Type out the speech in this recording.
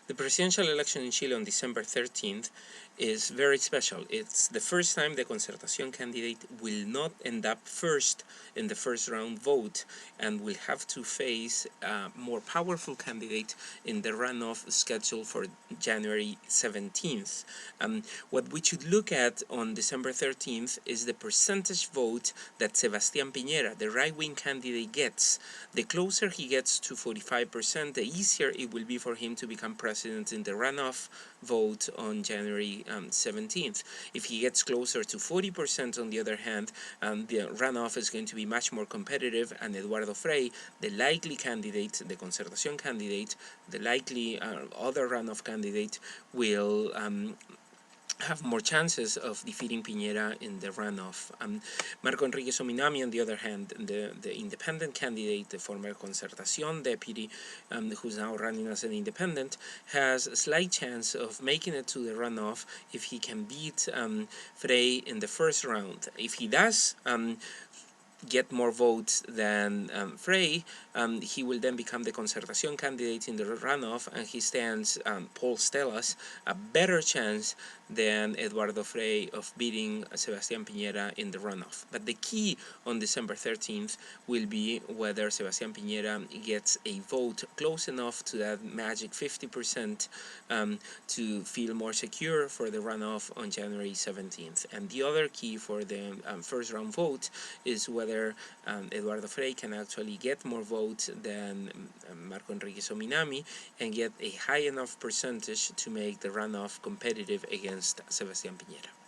The presidential election in Chile on December 13th is very special. It's the first time the Concertación candidate will not end up first in the first round vote and will have to face a more powerful candidate in the runoff scheduled for January 17th. What we should look at on December 13th is the percentage vote that Sebastián Piñera, the right-wing candidate, gets. The closer he gets to 45%, the easier it will be for him to become president in the runoff vote on January 17th. If he gets closer to 40%, on the other hand, the runoff is going to be much more competitive, and Eduardo Frei, the likely candidate, the Concertación candidate, the likely other runoff candidate, will have more chances of defeating Piñera in the runoff. Marco Enriquez Ominami, on the other hand, the independent candidate, the former Concertación deputy, who's now running as an independent, has a slight chance of making it to the runoff if he can beat Frei in the first round. If he does get more votes than Frei, he will then become the Concertación candidate in the runoff, and he stands, polls tell us, a better chance than Eduardo Frei of beating Sebastián Piñera in the runoff. But the key on December 13th will be whether Sebastián Piñera gets a vote close enough to that magic 50% to feel more secure for the runoff on January 17th. And the other key for the first round vote is whether Eduardo Frei can actually get more votes than Marco Enriquez Ominami and get a high enough percentage to make the runoff competitive against Sebastián Piñera.